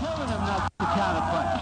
Telling him not to counterpunch.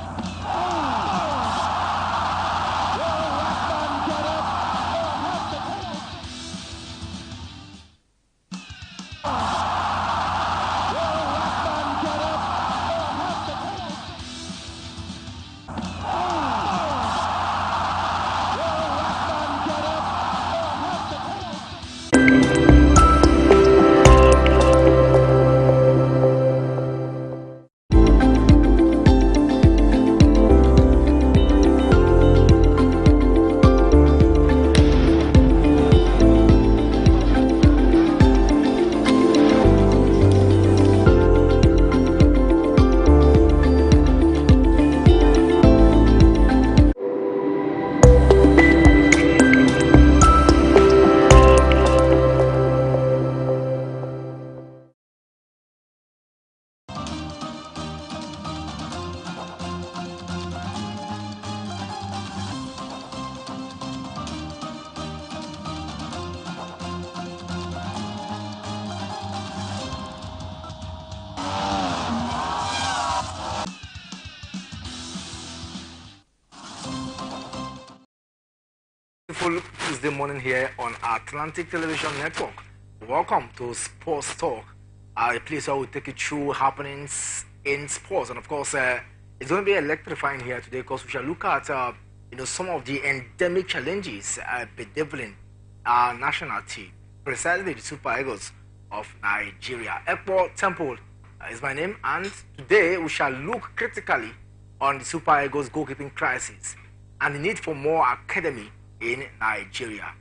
Beautiful Tuesday morning here on Atlantic Television Network. Welcome to Sports Talk, a place where we take you through happenings in sports, and of course, it's going to be electrifying here today because we shall look at some of the endemic challenges bedeviling our national team, precisely the Super Eagles of Nigeria. Ekpo Temple is my name, and today we shall look critically on the Super Eagles goalkeeping crisis and the need for more academy in Nigeria.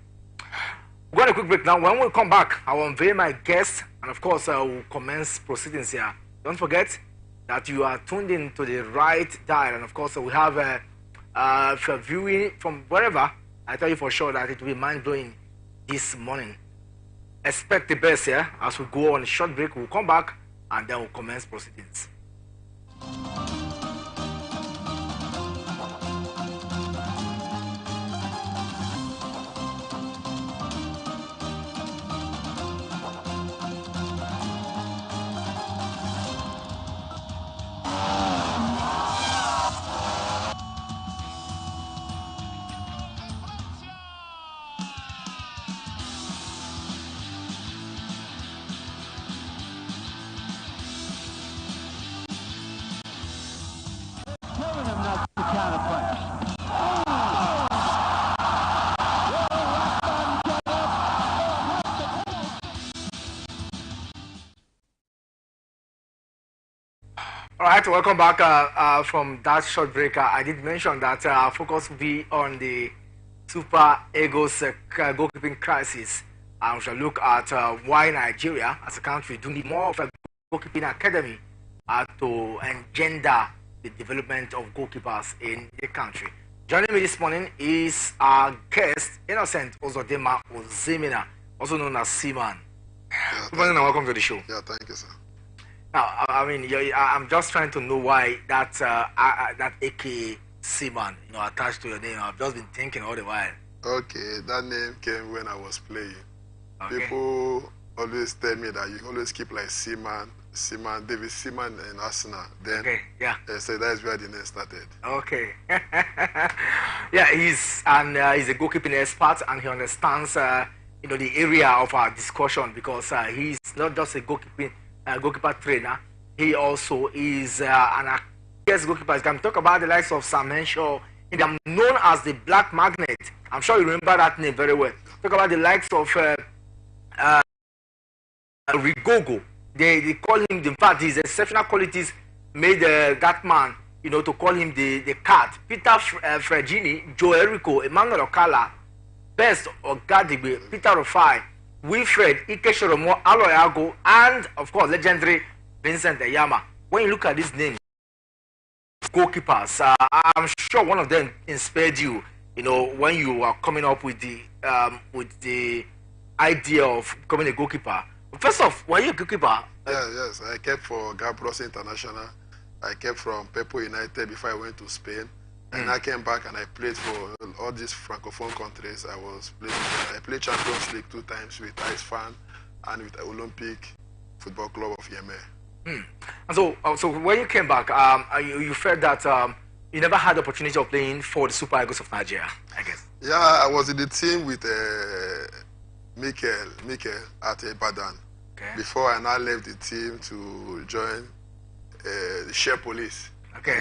We're going to a quick break now. When we come back, I will unveil my guest, and of course, we'll commence proceedings here. Don't forget that you are tuned in to the right dial, and of course, we have if you're viewing from wherever, I tell you for sure that it will be mind-blowing this morning. Expect the best here. As we go on a short break, we'll come back and then we'll commence proceedings. Telling him not to counterpunch. All right, welcome back from that short break. I did mention that our focus will be on the Super Eagles goalkeeping crisis. We shall look at why Nigeria, as a country, do need more of a goalkeeping academy to engender the development of goalkeepers in the country. Joining me this morning is our guest, Innocent Ozodema Ozemina, also known as Seaman. Good morning and welcome to the show. Yeah, thank you, sir. Now, I mean, I'm just trying to know why that AKA Seaman, attached to your name. I've just been thinking all the while. Okay, that name came when I was playing. Okay. People always tell me that you always keep like Seaman, David Seaman in Arsenal. Then, Okay, yeah. So that's where the name started. Okay. Yeah, he's a goalkeeping expert, and he understands the area of our discussion, because he's not just a goalkeeper trainer. He also is an guest goalkeeper. You can talk about the likes of Sam Henshaw. I'm known as the Black Magnet. I'm sure you remember that name very well. Talk about the likes of Rigogo. They call him, in fact, his exceptional qualities made that man, to call him the cat. Peter Fregini, Joe Erico, Emmanuel Okala, Best Ogadigbe, Peter Rufai, Wilfred Ikeshoromo, Aloy Ago, and of course legendary Vincent Eyama. When you look at these names, goalkeepers, I'm sure one of them inspired you. When you are coming up with the idea of becoming a goalkeeper. First off, were you a goalkeeper? Yes. I kept for Gabros International. I kept from Pepo United before I went to Spain. And I came back and I played for all these francophone countries. I played Champions League 2 times with Ice Fan and with Olympic Football Club of Yemen. And so when you came back, you felt that you never had the opportunity of playing for the Super Eagles of Nigeria, I guess. Yeah, I was in the team with Mikel at Ibadan. Okay. Before I now left the team to join the Share Police. Okay.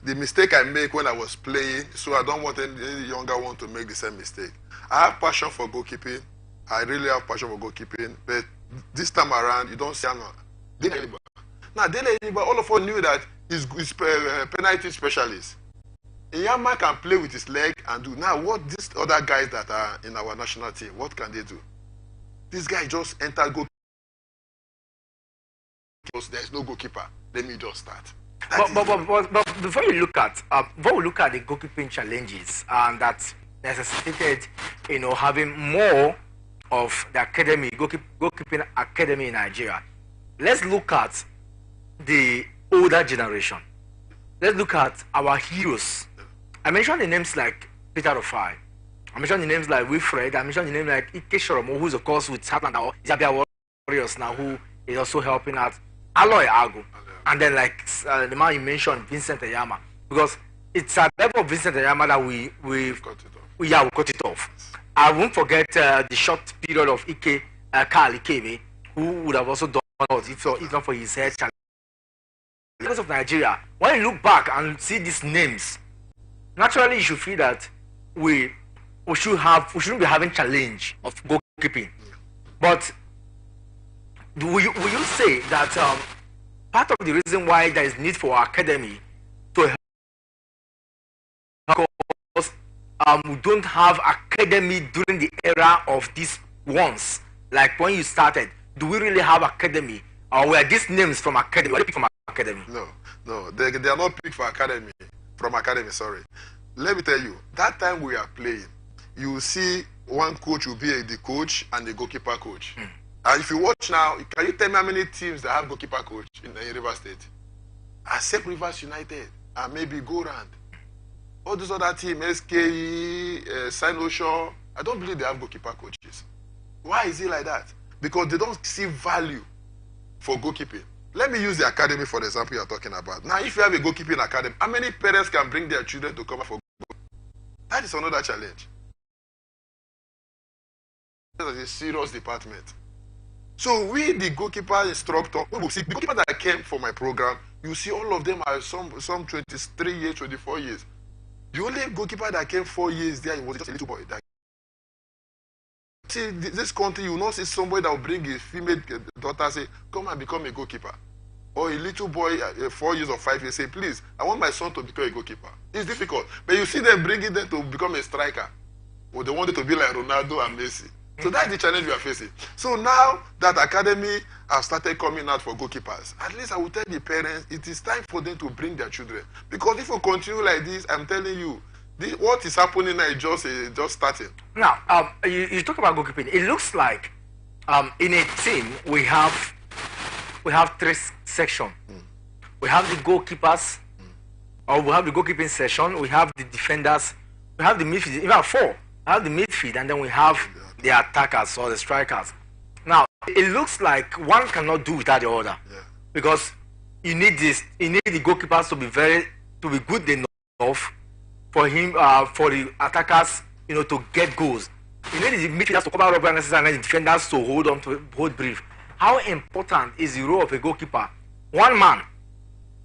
The mistake I make when I was playing, so I don't want any younger one to make the same mistake. I have passion for goalkeeping. I really have passion for goalkeeping, but this time around, you don't see Dele. Now, Dele, all of us knew that he's penalty specialist. Iyama can play with his leg and do. Now, what these other guys that are in our national team, what can they do? This guy just entered goal. There's no goalkeeper. Let me just start. But before we look at the goalkeeping challenges that necessitated, having more of the academy, goalkeeping academy in Nigeria, let's look at the older generation. Let's look at our heroes. I mentioned the names like Peter Rufai. I mentioned the names like Wilfred. I mentioned the name like Ike Shoromo, who's of course with Heartland or Zabia Warriors now, who is also helping out Aloy Agu. And then like the man you mentioned, Vincent Eyama. Because it's at the level of Vincent Eyama that we cut it off. I won't forget the short period of Ike Carl Ikebe, who would have also done it if not for his head challenge. Because of Nigeria, when you look back and see these names, naturally you should feel that we shouldn't be having challenge of goalkeeping. But will you say that part of the reason why there is need for our academy to help, because we don't have academy during the era of these ones, like when you started? Do we really have academy, or were these names from academy? Were they picked from academy? No, they are not picked for academy, from academy, sorry. Let me tell you, that time we are playing, you see one coach will be the coach and the goalkeeper coach. And if you watch now, can you tell me how many teams that have goalkeeper coach in River State? Except Rivers United and maybe Gorand. All those other teams, SKE, Sinoshaw, I don't believe they have goalkeeper coaches. Why is it like that? Because they don't see value for goalkeeping. Let me use the academy for the example you're talking about. Now, if you have a goalkeeping academy, how many parents can bring their children to come for goal? That is another challenge. That is a serious department. So we, the goalkeeper instructor, we will see the goalkeeper that came for my program, you see all of them are some 23 years, 24 years. The only goalkeeper that came 4 years there, he was just a little boy. See, this country, you will not see somebody that will bring his female daughter say, come and become a goalkeeper. Or a little boy, 4 years or 5 years, say, please, I want my son to become a goalkeeper. It's difficult. But you see them bringing them to become a striker. Or they want it to be like Ronaldo and Messi. So that's the challenge we are facing. So now that academy have started coming out for goalkeepers, at least I will tell the parents, it is time for them to bring their children. Because if we continue like this, I'm telling you, what is happening now is just starting. Now, you talk about goalkeeping. It looks like in a team we have 3 sections. We have the goalkeepers, or we have the goalkeeping section. We have the defenders. We have the midfield. We have 4. We have the midfield, and then we have the attackers or the strikers. Now, it looks like one cannot do without the other, because you need the goalkeepers to be good enough for the attackers, to get goals. You need the midfielders to cover up unnecessary and the defenders to hold brief. How important is the role of a goalkeeper? One man,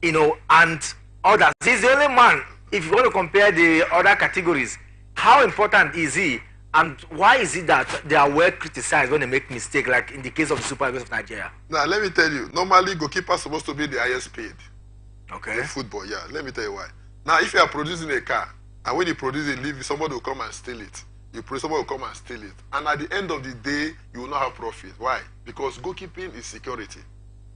and others. He's the only man. If you want to compare the other categories, how important is he And why is it that they are well criticized when they make mistake, like in the case of the Super Eagles of Nigeria? Now, let me tell you, normally goalkeepers are supposed to be the highest paid. Okay. In football, yeah. Let me tell you why. Now, if you are producing a car, and when you produce it, leave, somebody will come and steal it. Somebody will come and steal it. And at the end of the day, you will not have profit. Why? Because goalkeeping is security.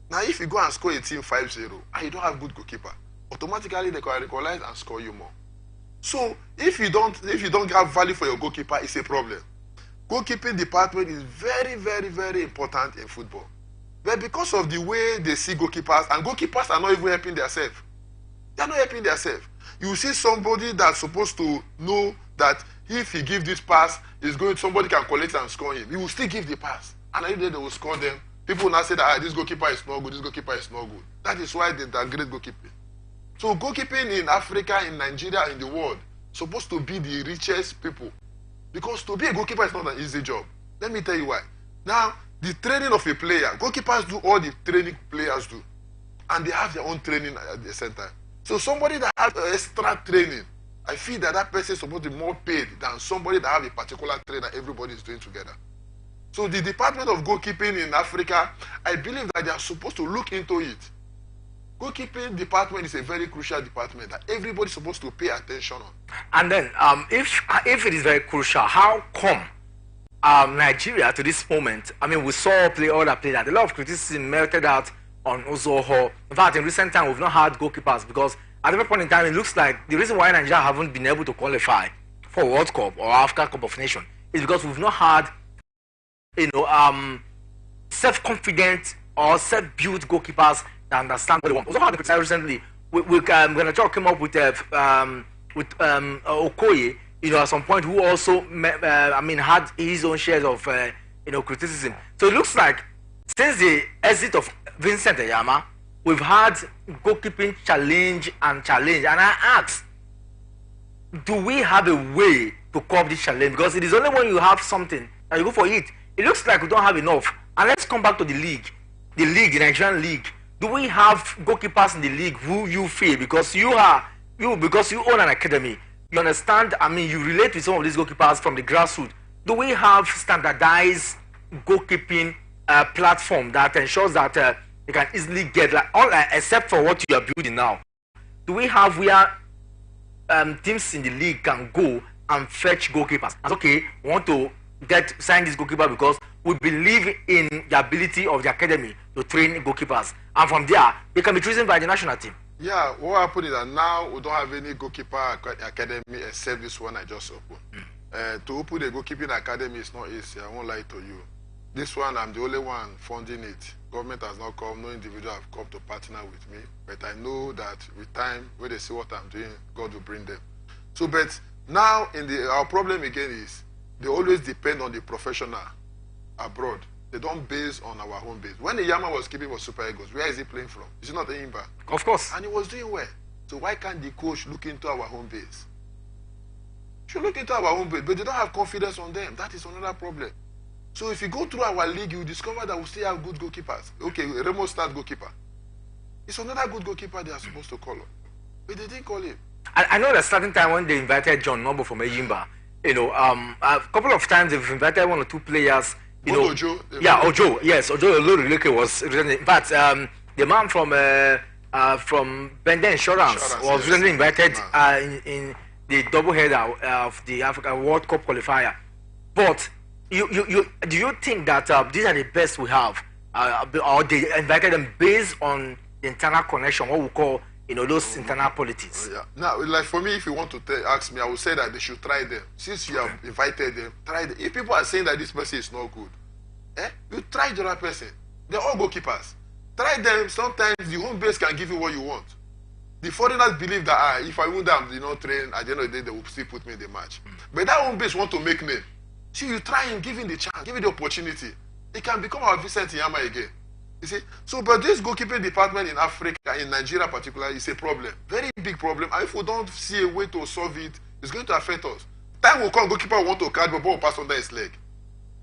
Now, if you go and score a team 5-0, and you don't have good goalkeeper, automatically they can equalize and score you more. So if you don't have value for your goalkeeper, it's a problem. Goalkeeping department is very, very, very important in football. But because of the way they see goalkeepers, and goalkeepers are not even helping themselves. They are not helping themselves. You see somebody that's supposed to know that if he gives this pass, somebody can collect and score him. He will still give the pass. And every day they will score them. People will now say that this goalkeeper is not good, this goalkeeper is not good. That is why they are great goalkeeping. So goalkeeping in Africa, in Nigeria, in the world, supposed to be the richest people. Because to be a goalkeeper is not an easy job. Let me tell you why. Now, the training of a player, goalkeepers do all the training players do. And they have their own training at the same time. So somebody that has extra training, I feel that person is supposed to be more paid than somebody that has a particular training that everybody is doing together. So the Department of Goalkeeping in Africa, I believe that they are supposed to look into it. Goalkeeping department is a very crucial department that everybody's supposed to pay attention on. And then, if it is very crucial, how come Nigeria to this moment? I mean, we saw other players that a lot of criticism melted out on Ozoho. In fact, in recent time, we've not had goalkeepers because at every point in time, it looks like the reason why Nigeria haven't been able to qualify for World Cup or Africa Cup of Nations is because we've not had, self-confident or self-built goalkeepers that understand what they want. Also, had criticized recently. We're going to come up with Okoye, at some point, who also, had his own shares of, criticism. So it looks like since the exit of Vincent Eyama, we've had goalkeeping challenge. And I ask, do we have a way to cope this challenge? Because it is only when you have something that you go for it. It looks like we don't have enough. And let's come back to the league, the Nigerian league. Do we have goalkeepers in the league who you feel, because you own an academy, you understand, you relate with some of these goalkeepers from the grassroots. Do we have standardized goalkeeping platform that ensures that you can easily get, except for what you are building now? Do we have where teams in the league can go and fetch goalkeepers? And okay, we want to sign this goalkeeper because we believe in the ability of the academy to train goalkeepers, and from there they can be chosen by the national team. Yeah, what happened is that now we don't have any goalkeeper academy except this one I just opened. To open a goalkeeping academy is not easy, I won't lie to you. This one, I'm the only one funding it. Government has not come, no individual have come to partner with me, but I know that with time, when they see what I'm doing, God will bring them. So, but now our problem again is they always depend on the professional abroad. They don't base on our home base. When the Yama was keeping for Super Eagles, where is he playing from? Is he not in Imba? Of course. And he was doing well. So why can't the coach look into our home base? Should look into our home base, but they don't have confidence on them. That is another problem. So if you go through our league, you discover that we still have good goalkeepers. Okay, Remo start goalkeeper. It's another good goalkeeper they are supposed to call him. But they didn't call him. I know that starting time when they invited John Noble from Eyimba, a couple of times they've invited one or two players. Ojo. Ojo. Yes, Ojo Oloruleke was recently. In fact, the man from Bende Insurance was recently invited in the doubleheader of the Africa World Cup qualifier. But do you think that these are the best we have, or they invited them based on the internal connection, what we call those internal politics? Yeah. Now, like for me, if you want to ask me, I would say that they should try them. Since you have invited them, try them. If people are saying that this person is not good, you try the other person. They're all goalkeepers. Try them. Sometimes the home base can give you what you want. The foreigners believe that if I would have train, at the end of the day, they will still put me in the match. But that home base want to make name. See, you try and give him the chance, give him the opportunity. He can become our Vincent Yama again. You see? So, but this goalkeeping department in Africa, in Nigeria particularly, is a problem. Very big problem. And if we don't see a way to solve it, it's going to affect us. Time will come, goalkeeper will want to catch, but ball will pass under his leg.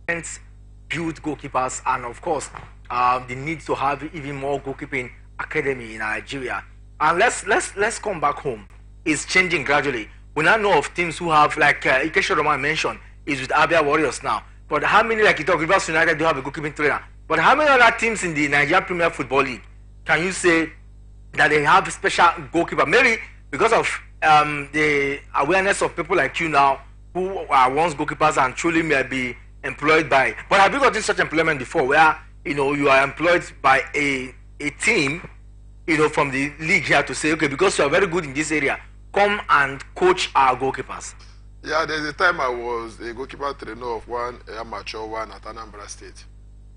Build goalkeepers, and of course, the need to have even more goalkeeping academy in Nigeria. And let's come back home. It's changing gradually. We now know of teams who have, like Ikesha Roman mentioned, is with Abia Warriors now. But how many, like you talk, Rivers United do have a goalkeeping trainer? But how many other teams in the Nigeria Premier Football League can you say that they have special goalkeeper? Maybe because of the awareness of people like you now who are once goalkeepers and truly may be employed by. But have you gotten such employment before where you are employed by a team from the league here to say, okay, because you are very good in this area, come and coach our goalkeepers? Yeah, there's a time I was a goalkeeper trainer of one amateur one at Anambra State.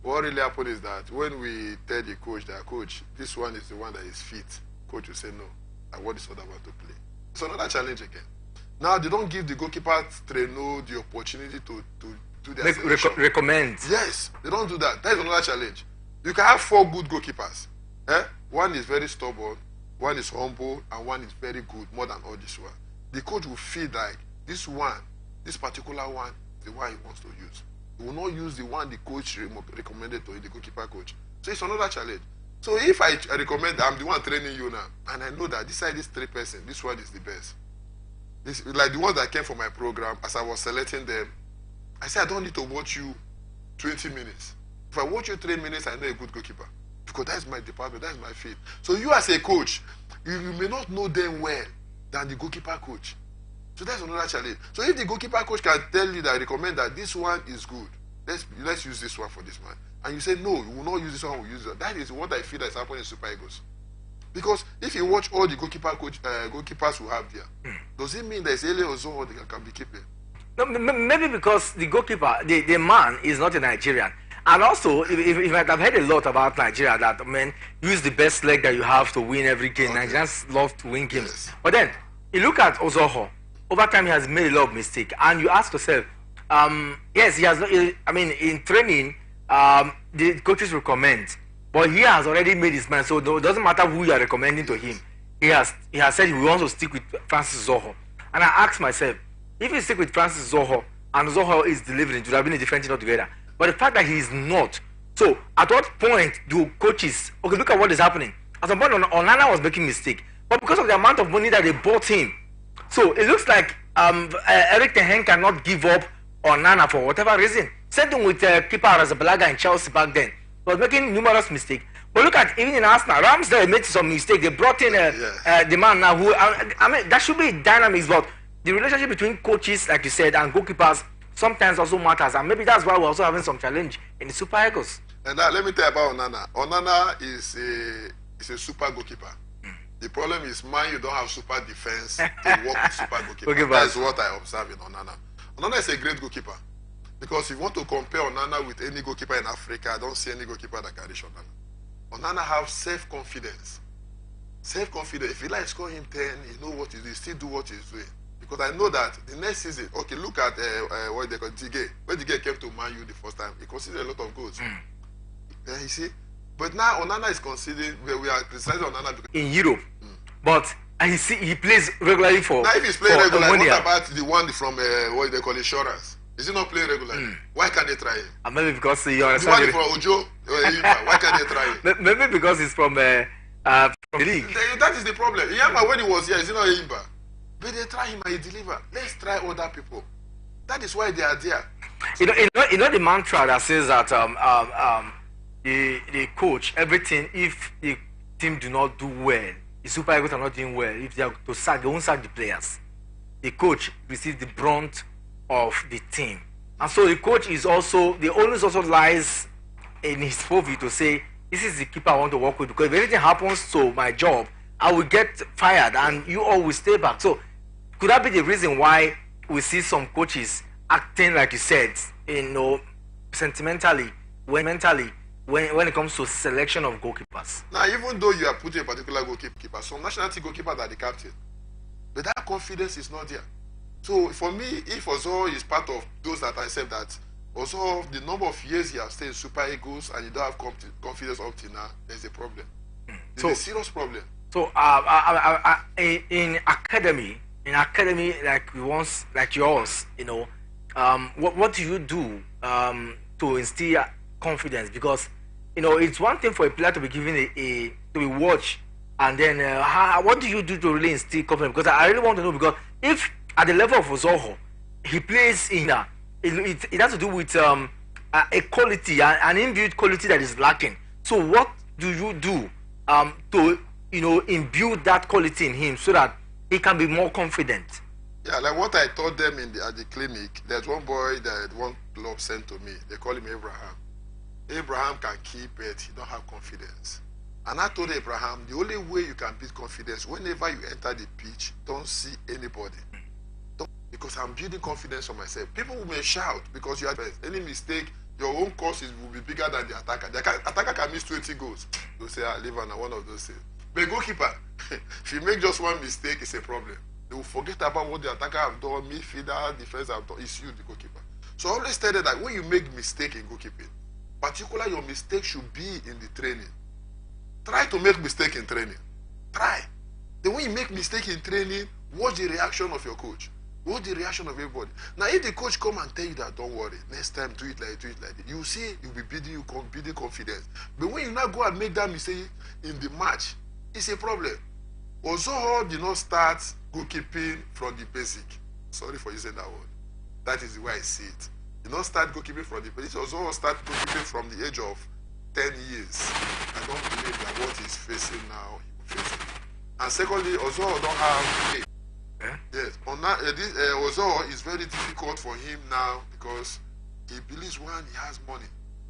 What really happened is that when we tell the coach that, coach, this one is the one that is fit, coach will say no, I want this other one to play. It's another challenge again. Now they don't give the goalkeeper trainer the opportunity to do their selection. Recommend. Yes, they don't do that. That is another challenge. You can have 4 good goalkeepers. One is very stubborn, one is humble, and one is very good, more than all this one. The coach will feel like this particular one, is the one he wants to use. He will not use the one the coach recommended to the goalkeeper coach. So it's another challenge. So if I recommend, I'm the one training you now, and I know that this 3 person, this one is the best. This, like the ones that came from my program, as I was selecting them, I said I don't need to watch you 20 minutes. If I watch you 3 minutes, I know a good goalkeeper. Because that's my department, that's my field. So you as a coach, you may not know them well than the goalkeeper coach. So that's another challenge. So if the goalkeeper coach can tell you that, recommend that this one is good, let's use this one for this man. And you say, no, we will not use this one, we'll use that. That is what I feel that's happening in Super Eagles. Because if you watch all the goalkeepers who have there, does it mean there's Ele Ozon that can be keeping? No, maybe because the goalkeeper, the man is not a Nigerian. And also, if I've heard a lot about Nigeria, that men use the best leg that you have to win every game. Okay. Nigerians love to win games. Yes. But then, you look at Ozoho, over time he has made a lot of mistakes. And you ask yourself, yes, he has, in training, the coaches recommend. But he has already made his mind, so it doesn't matter who you are recommending to him. He has said he wants to stick with Francis Zoho. And I asked myself, if he stick with Francis Zoho, and Zoho is delivering, it would have been a different thing altogether. But the fact that he is not, so at what point do coaches, okay, look at what is happening. At some point, Onana was making mistake, but because of the amount of money that they bought him, so it looks like Eric Ten Hag cannot give up Onana for whatever reason. Same thing with keeper Arrizabalaga in Chelsea back then. He was making numerous mistakes. But look at, even in Arsenal, Ramsdale made some mistake. They brought in the man now who, that should be dynamics, but the relationship between coaches, like you said, and goalkeepers sometimes also matters, and maybe that's why we're also having some challenge in the Super Eagles. And now, let me tell you about Onana. Onana is a super goalkeeper. The problem is, you don't have super defense to work with super goalkeeper. That's what I observe in Onana. Onana is a great goalkeeper. Because if you want to compare Onana with any goalkeeper in Africa, I don't see any goalkeeper that can reach Onana. Onana has self-confidence. Self-confidence. If you like score him 10, you know what he does, still do what he's doing. Because I know that the next season, okay, look at what they call Dige. When Dige came to Man U the first time, he considered a lot of goals. Yeah, you see? But now Onana is considered, we are criticizing Onana because in Europe. But he plays regularly for. Now, if he's playing regularly, what about the one from what they call insurance? Is he not playing regularly? Why can't they try him? Maybe because you are the one from Ojo, why can't they try him? Maybe because he's from the league. That is the problem. Iyamba, when he was here, is he not Iyamba? But they try him and he deliver. Let's try other people. That is why they are there. You know the mantra that says that the coach, everything, if the team do not do well, the Super Eagles are not doing well, if they are to sack, they won't sack the players. The coach receives the brunt of the team. And so the coach is also, the onus also lies in his purview to say, this is the keeper I want to work with, because if anything happens to my job, I will get fired and you all will stay back. So could that be the reason why we see some coaches acting like you said, sentimentally, when it comes to selection of goalkeepers? Now, even though you are putting a particular goalkeeper, some national team goalkeepers are the captain, but that confidence is not there. So for me, if Ozo is part of those that I said that, also the number of years he has stayed in Super Eagles and you don't have confidence up till now, there's a problem. It's a serious problem. So in academy like yours, what do you do to instill confidence? Because it's one thing for a player to be given to be watched, and then what do you do to really instill confidence? Because I really want to know, because if at the level of Ozoho, he plays in it has to do with a quality, an inbuilt quality that is lacking. So what do you do to imbue that quality in him so that he can be more confident? Yeah, like what I taught them at the clinic. There's one boy that one club sent to me. They call him Abraham. Abraham can keep it. He don't have confidence. And I told Abraham, the only way you can build confidence, whenever you enter the pitch, don't see anybody. Because I'm building confidence for myself. People may shout because you have any mistake, your own causes will be bigger than the attacker. The attacker can miss 20 goals. They'll say, live on one of those things. But goalkeeper, if you make just one mistake, it's a problem. They will forget about what the attacker have done, midfielder, defense have done. It's you, the goalkeeper. So I always tell them that when you make mistake in goalkeeping, particularly your mistake should be in the training. Try to make mistake in training. Try. Then when you make mistake in training, watch the reaction of your coach. Watch the reaction of everybody. Now if the coach come and tell you that don't worry, next time do it like that, you see you'll be building confidence. But when you now go and make that mistake in the match, it's a problem. Ozoho did not start goalkeeping from the basic. Sorry for using that word. That is the way I see it. Did not start goalkeeping from the basic. Ozoho started goalkeeping from the age of 10 years. I don't believe that what he's facing now, he will face it. And secondly, Ozoho don't have play. Yeah? Yes. On that, Ozoho is very difficult for him now because he believes one, he has money.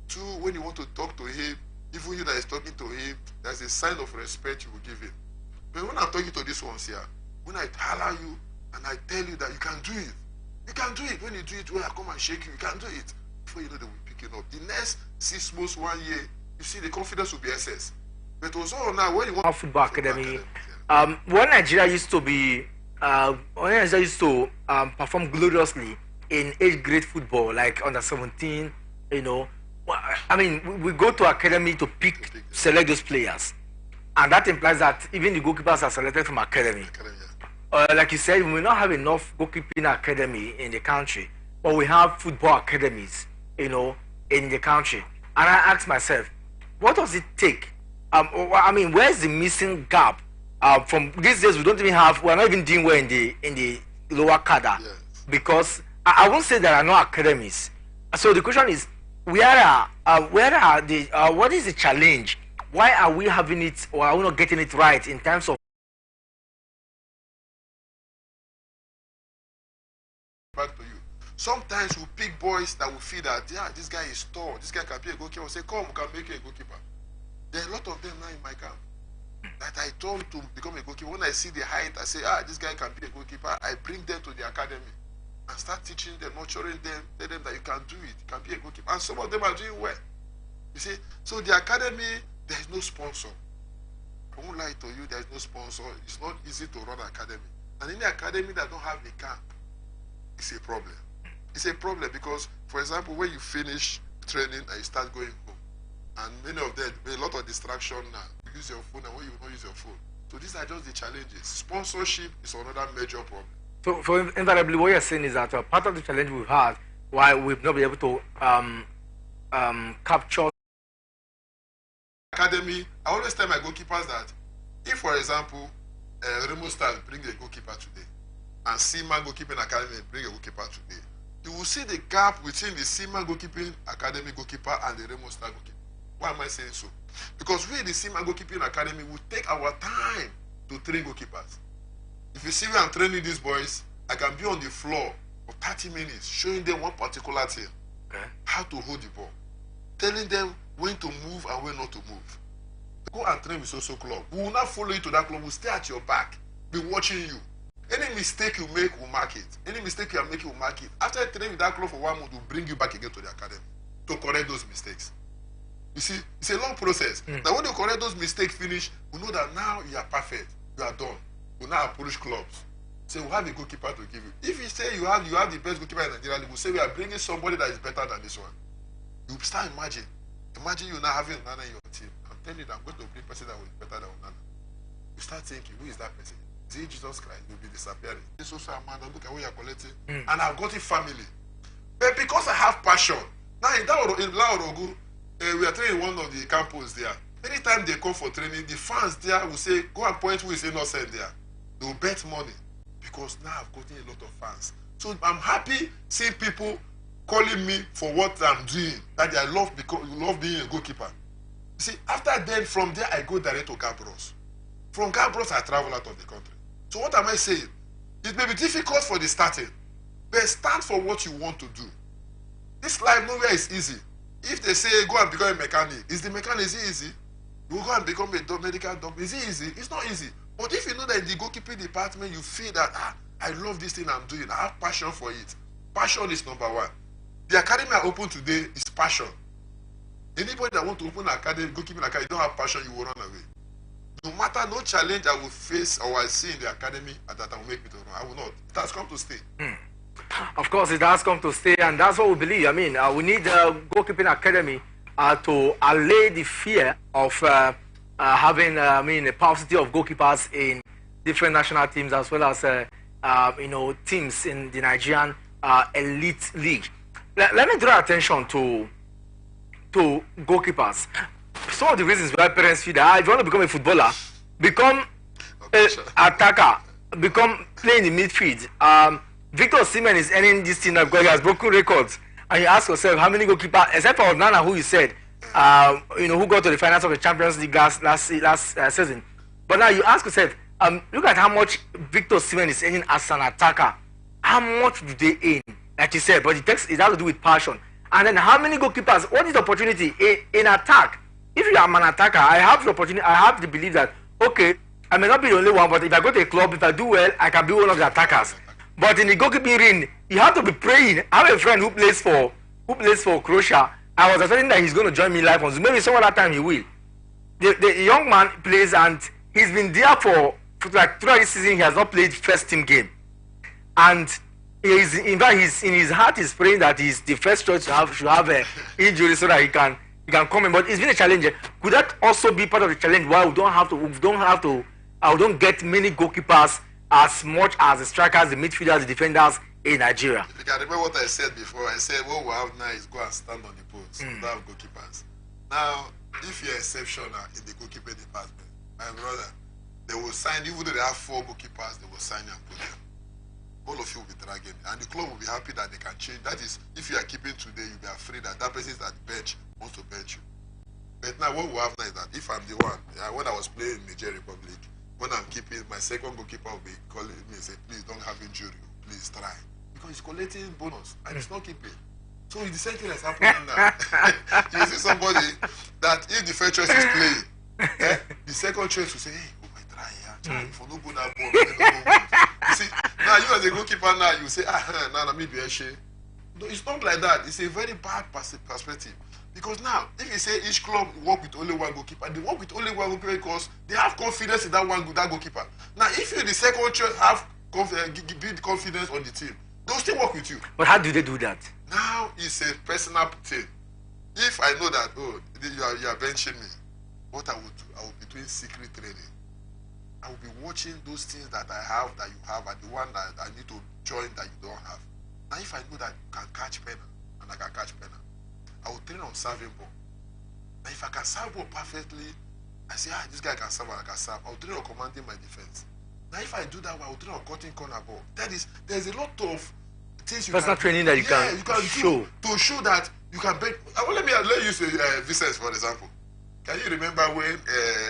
Two, when you want to talk to him, even you that is talking to him, there's a sign of respect you will give him. But when I'm talking to this ones here, when I holler you and I tell you that you can do it, you can do it. When you do it, when I come and shake you, you can do it. Before you know, they will pick it up. The next 6 months, 1 year, you see the confidence will be excess. But also now, when you want football academy, when Nigeria used to be, when Nigeria used to perform gloriously in age grade football, like under 17, I mean, we go to academy to select those players. And that implies that even the goalkeepers are selected from academy. Like you said, we may not have enough goalkeeping academy in the country, but we have football academies, in the country. And I ask myself, what does it take? I mean, where's the missing gap? From these days, we're not even doing well in the lower cadre, yes. Because I won't say there are no academies. So the question is, what is the challenge? Why are we having it, or are we not getting it right in terms of? Back to you. Sometimes we pick boys that will feel that, yeah, this guy is tall, this guy can be a goalkeeper. We say, come, we can make you a goalkeeper. There are a lot of them now in my camp that I told to become a goalkeeper. When I see the height, I say, this guy can be a goalkeeper. I bring them to the academy and start teaching them, nurturing them, tell them that you can do it, you can be a goalkeeper. And some of them are doing well. You see, so the academy, there is no sponsor. I won't lie to you, there is no sponsor. It's not easy to run an academy. And in the academy that don't have the camp, it's a problem. It's a problem because, for example, when you finish training and you start going home, and many of them, a lot of distraction now. You use your phone and when you don't use your phone. So these are just the challenges. Sponsorship is another major problem. So invariably, what you're saying is that part of the challenge we've had, why we've not been able to capture academy. I always tell my goalkeepers that if, for example, Remo Stars bring a goalkeeper today, and Seaman Goalkeeping Academy bring a goalkeeper today, you will see the gap between the Seaman Goalkeeping Academy goalkeeper and the Remo Stars goalkeeper. Why am I saying so? Because we, the Seaman Goalkeeping Academy, will take our time to train goalkeepers. If you see me, I'm training these boys, I can be on the floor for 30 minutes, showing them one particular thing, how to hold the ball, telling them when to move and when not to move. Go and train with social club. We will not follow you to that club. We'll stay at your back, be watching you. Any mistake you make, we'll mark it. Any mistake you are making, we'll mark it. After training with that club for 1 month, we'll bring you back again to the academy to correct those mistakes. You see, it's a long process. Now, when you correct those mistakes finish, we know that now you are perfect. You are done. We now approach clubs. Say, we'll have a goalkeeper to give you. If you say you have the best goalkeeper in Nigeria, we'll say we are bringing somebody that is better than this one. You start imagine. Imagine you now having Onana in your team. I'm telling you that I'm going to bring a person that will be better than Onana. You start thinking, who is that person? Is it Jesus Christ? You'll be disappearing. This also Amanda, look at what you're collecting. And I've got a family. But because I have passion, now in Laorogu, we are training one of the campus there. Anytime they come for training, the fans there will say, go and point who is innocent there. They will bet money because now I've gotten a lot of fans. So I'm happy seeing people calling me for what I'm doing. That I love being a goalkeeper. You see, after then, from there, I go direct to Gabros. From Gabros, I travel out of the country. So what am I saying? It may be difficult for the starting, but stand for what you want to do. This life nowhere is easy. If they say go and become a mechanic, is the mechanic easy? You go and become a medical doctor. Is it easy? It's not easy. But if you know that in the goalkeeping department, you feel that I love this thing I'm doing. I have passion for it. Passion is number one. The academy I open today is passion. Anybody that want to open an academy, goalkeeping academy, don't have passion, you will run away. No matter no challenge I will face or I see in the academy that will make me to run, I will not. It has come to stay. Of course, it has come to stay, and that's what we believe. I mean, we need the goalkeeping academy to allay the fear of having, a paucity of goalkeepers in different national teams, as well as teams in the Nigerian elite league. Let me draw attention to goalkeepers. Some of the reasons why parents feel that if you want to become a footballer, become an attacker, play in the midfield. Victor Osimhen is earning this thing because he has broken records. And you ask yourself, how many goalkeepers, except for Nana, who you said, who got to the finals of the Champions League last season. But now you ask yourself, look at how much Victor Osimhen is earning as an attacker. How much do they earn? Like you said, but it has to do with passion. And then how many goalkeepers, what is the opportunity in attack? If you are an attacker, I have the opportunity, I have the belief that, okay, I may not be the only one, but if I go to a club, if I do well, I can be one of the attackers. But in the goalkeeping ring, you have to be praying. I have a friend who plays for Croatia. I was expecting that he's going to join me live on Zoom. Maybe some other time he will. The young man plays, and he's been there for like throughout this season. He has not played first team game, and in his heart he's praying that he's the first choice should have an injury so that he can come in. But it's been a challenge. Could that also be part of the challenge? Why we don't get many goalkeepers as much as the strikers, the midfielders, the defenders in Nigeria? If you can remember what I said before, I said what we have now is go and stand on the post. We don't have goalkeepers. Now, if you're exceptional in the goalkeeper department, my brother, they will sign, even though they have 4 goalkeepers, they will sign you and put them. All of you will be dragging. And the club will be happy that they can change. That is, if you are keeping today, you'll be afraid that that person is at the bench wants to bench you. But now what we have now is that if I'm the one, when I was playing in Nigeria Republic, when I'm keeping, my second goalkeeper will be calling me and say, please don't have injury, please try. Because he's collecting bonus and he's not keeping. So it's the same thing that's happening now. You see somebody that if the first choice is playing, the second choice will say, hey, oh my try here, if I don't go that ball, you see, now you as a goalkeeper now, you say, now me be a shame. No, it's not like that. It's a very bad perspective. Because now, if you say each club work with only one goalkeeper, they work with only one goalkeeper because they have confidence in that goalkeeper. Now, if you the second choice have build confidence on the team, they'll still work with you. But how do they do that? Now it's a personal thing. If I know that you are benching me, what I will do, I will be doing secret training. I will be watching those things that I have that you have, and the one that I need to join that you don't have. Now, if I know that you can catch penalty and I can catch penalty, I will train on serving ball. Now, if I can serve ball perfectly, I say, this guy can serve and I can serve. I will train on commanding my defense. Now, if I do that, I will train on cutting corner ball. There's a lot of things you personal training that you can show to show that you can bet. Let you use Vicens for example. Can you remember when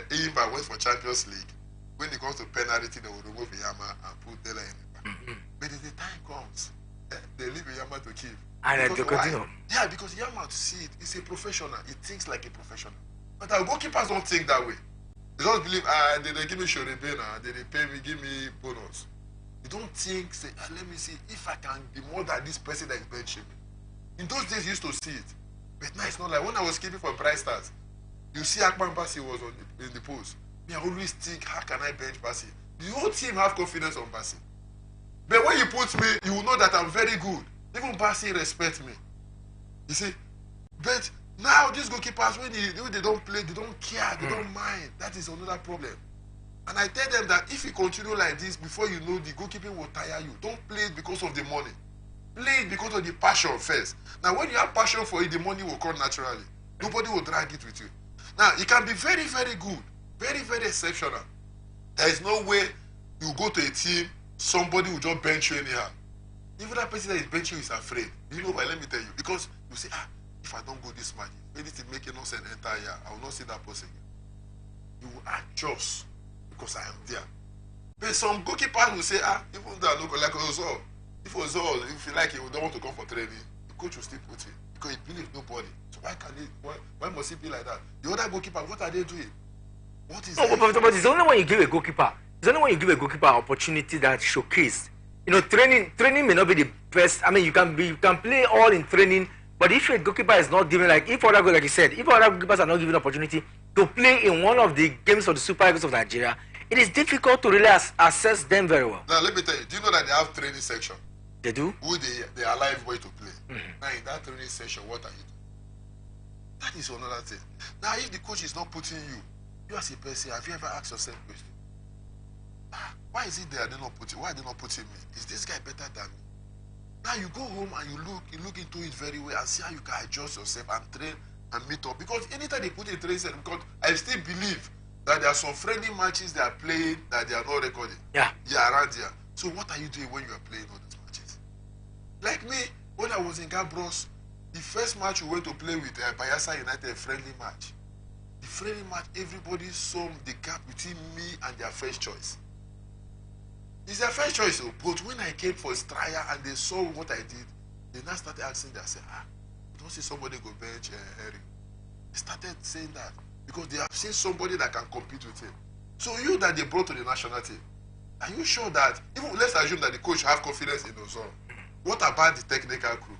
Iyimba went for Champions League? When it comes to penalty, they will remove Iyama and put Dela in. But if the time comes, they leave Iyama to keep. And they continue. Yeah, because Iyama to see it, it's a professional. It thinks like a professional. But our goalkeepers don't think that way. They don't believe, they give me Shoribena, they pay me, give me bonus. You don't think, say, let me see if I can be more than this person that is benching me. In those days, you used to see it. But now it's not like when I was keeping for Bright Stars, you see Akpan Bassi was in the post. Me, I always think, how can I bench Bassi? The whole team have confidence on Bassi. But when you put me, you will know that I'm very good. Even Bassi respects me. You see? But now these goalkeepers, when they don't play, they don't care, they don't mind. That is another problem. And I tell them that if you continue like this, before you know, the goalkeeping will tire you. Don't play it because of the money. Play it because of the passion first. Now, when you have passion for it, the money will come naturally. Nobody will drag it with you. Now, it can be very, very good. Very, very exceptional. There is no way you go to a team, somebody will just bench you anyhow. Even that person that is benching you is afraid. You know why? Let me tell you. Because you say, if I don't go this match, anything making no sense enter here, I will not see that person again. You will adjust because I am there. But some goalkeepers will say, even though I look like Ozol, if Ozol, if you like, he don't want to come for training, the coach will still put him because he believes nobody. So why must he be like that? The other goalkeeper, what are they doing? What is no, but it's only when you give a goalkeeper. It's only when you give a goalkeeper opportunity that showcase. You know, training may not be the best. I mean, you can play all in training, but if a goalkeeper is not given, like you said, if other goalkeepers are not given opportunity to play in one of the games of the Super Eagles of Nigeria, it is difficult to really assess them very well. Now let me tell you, do you know that they have training section? They do? Who they allow everybody to play. Now in that training section, what are you doing? That is another thing. Now if the coach is not putting you as a person, have you ever asked yourself a question? Why is it why are they not putting me? Is this guy better than me? Now you go home and you look into it very well and see how you can adjust yourself and train and meet up. Because anytime they put a training center, because I still believe that there are some friendly matches they are playing that they are not recording. Yeah, around here. So what are you doing when you are playing all these matches? Like me, when I was in Gabros, the first match we went to play with Bayelsa United, a friendly match. The friendly match, everybody saw the gap between me and their first choice. It's their first choice, but when I came for trial and they saw what I did, they now started asking themselves, don't see somebody go bench Eric. They started saying that because they have seen somebody that can compete with him. So you that they brought to the national team, are you sure that, even let's assume that the coach have confidence in Ozone, what about the technical crew?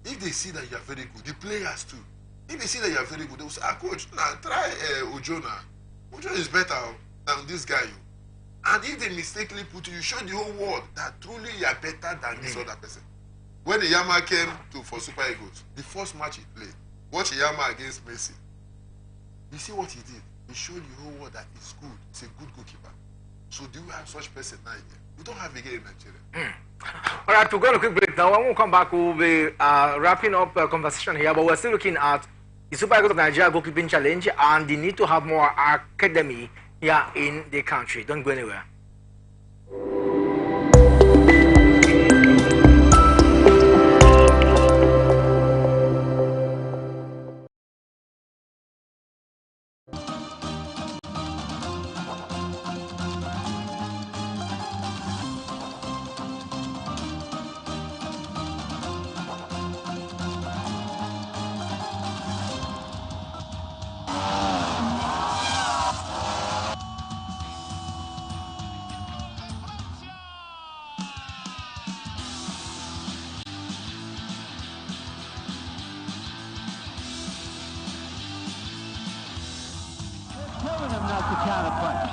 If they see that you are very good, the players too, if they see that you are very good, they will say, coach, now try Ojo now. Ojo is better than this guy. And if they mistakenly put you show the whole world that truly you are better than this other person. When the Yama came for Super Eagles, the first match he played, watch Yama against Messi. You see what he did? He showed the whole world that he's good. He's a good goalkeeper. So do you have such person now again? We don't have again in Nigeria. All right, we're going to quick break now. When we come back, we'll be wrapping up a conversation here, but we're still looking at the Super Eagles of Nigeria goalkeeping challenge and the need to have more academy here in the country. Don't go anywhere. Killing him not to counterpunch.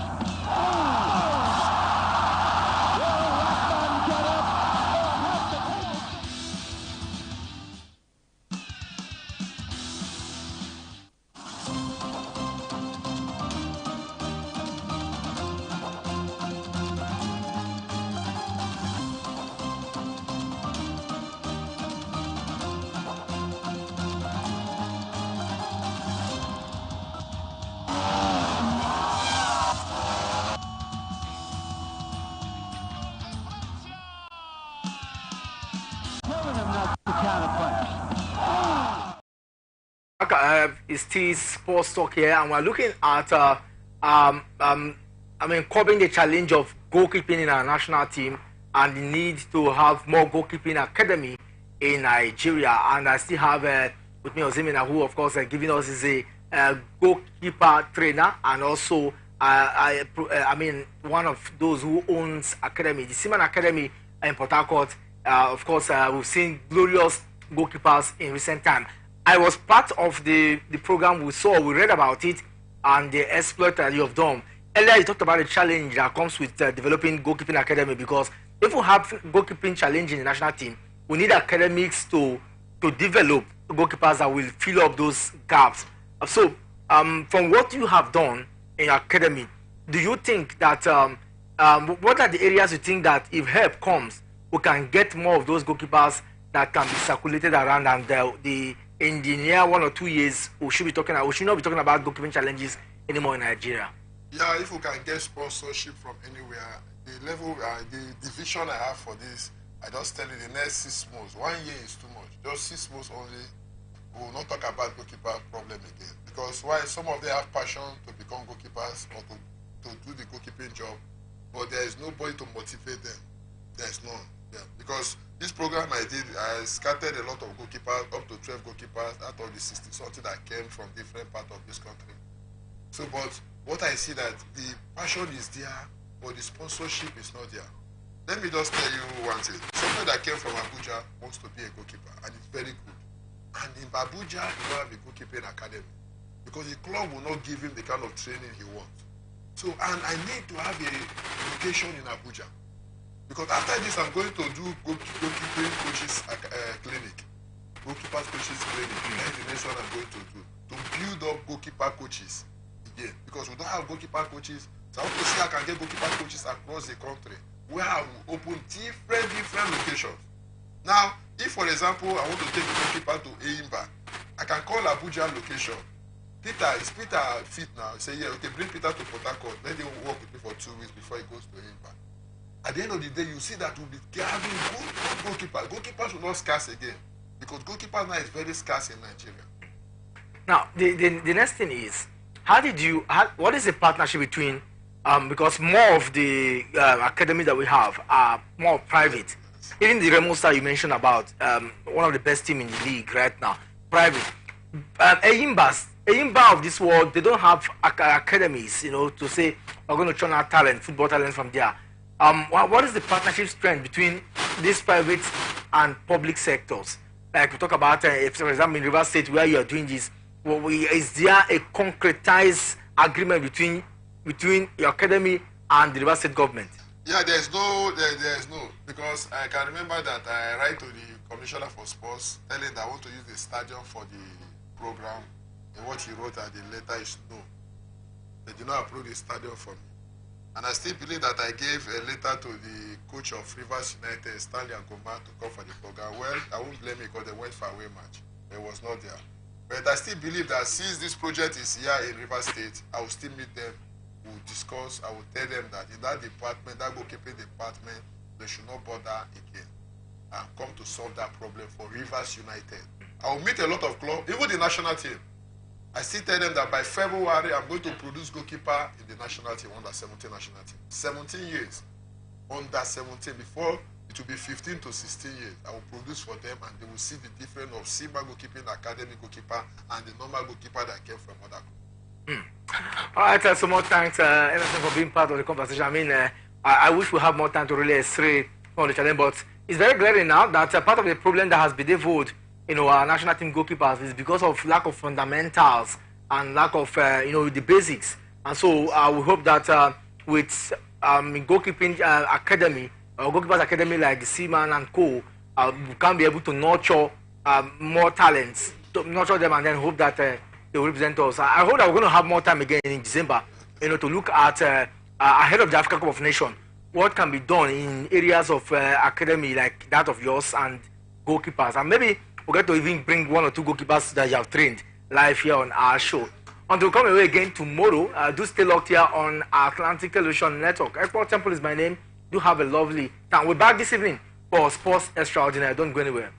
It's T Sports Talk here, and we're looking at covering the challenge of goalkeeping in our national team and the need to have more goalkeeping academy in Nigeria. And I still have with me Ozimina, who of course giving us is a goalkeeper trainer and also one of those who owns academy, the Seaman Academy in Port Harcourt. Of course, we've seen glorious goalkeepers in recent time. I was part of the program we read about it and the exploit that you have done. Earlier, you talked about the challenge that comes with developing goalkeeping academy, because if we have goalkeeping challenge in the national team, we need academics to develop goalkeepers that will fill up those gaps. So, from what you have done in your academy, do you think that, what are the areas you think that if help comes, we can get more of those goalkeepers that can be circulated around, and in the near 1 or 2 years, we should not be talking about goalkeeping challenges anymore in Nigeria? Yeah, if we can get sponsorship from anywhere, the level, the division I have for this I just tell you the next 6 months, 1 year is too much. Just 6 months only. We will not talk about goalkeeper problem again. Because why some of them have passion to become goalkeepers or to do the goalkeeping job, but there is nobody to motivate them. There's none. Yeah. Because this program I did, I scattered a lot of goalkeepers, up to 12 goalkeepers out of the 60 something that came from different parts of this country. So, but what I see that the passion is there, but the sponsorship is not there. Let me just tell you one thing. Somebody that came from Abuja wants to be a goalkeeper, and it's very good. And in Abuja, you don't have a goalkeeping academy because the club will not give him the kind of training he wants. So, and I need to have a location in Abuja because after this, I'm going to do goalkeeping coaches clinic, goalkeepers coaches clinic. That's the next one I'm going to do to build up goalkeeper coaches again because we don't have goalkeeper coaches. So I want to see I can get goalkeeper coaches across the country where I will open different locations. Now, if for example I want to take a goalkeeper to Eyimba, I can call Abuja location. Is Peter fit now? Say, yeah, okay, bring Peter to Port Harcourt. Let him work with me for 2 weeks before he goes to Eyimba. At the end of the day, you see that we'll be having good goalkeepers. Goalkeepers will not scarce again because goalkeepers now is very scarce in Nigeria. Now, the next thing is, what is the partnership between, because more of the academies that we have are more private. Even the Remo Star you mentioned about, one of the best team in the league right now, private. Eyimba of this world, they don't have academies, to say we're going to churn out talent, football talent from there. What is the partnership strength between these private and public sectors? Like we talk about, if for example in River State where you are doing this, is there a concretized agreement between your academy and the River State government? Yeah, there's no, because I can remember that I write to the Commissioner for Sports telling that I want to use the stadium for the program, and what he wrote at the letter is no. They did not approve the stadium for me. And I still believe that I gave a letter to the coach of Rivers United, Stanley Agoma, to come for the program. Well, I won't blame it because they went for away match. It was not there. But I still believe that since this project is here in Rivers State, I will still meet them. We'll discuss. I will tell them that in that department, that goalkeeping department, they should not bother again and come to solve that problem for Rivers United. I will meet a lot of clubs, even the national team. I still tell them that by February, I'm going to produce goalkeeper in the national team, under 17 national team. 17 years under 17. Before, it will be 15 to 16 years. I will produce for them, and they will see the difference of SIMA goalkeeping, academy goalkeeper, and the normal goalkeeper that came from other clubs. All right, so more thanks, Emerson, for being part of the conversation. I mean, I wish we have more time to really stray on the challenge, but it's very glaring now that part of the problem that has bedeviled our national team goalkeepers is because of lack of fundamentals and lack of the basics. And so we hope that with goalkeeping academy or goalkeepers academy like the Seaman and Co, we can be able to nurture more talents, to nurture them, and then hope that they will represent us. I hope that we're going to have more time again in December, to look at ahead of the Africa Cup of Nations, what can be done in areas of academy like that of yours and goalkeepers, and maybe we'll get to even bring 1 or 2 goalkeepers that you have trained live here on our show. Until we come away again tomorrow, do stay locked here on Atlantic Television Network. Export Temple is my name. Do have a lovely time. We're back this evening for Sports Extraordinary. Don't go anywhere.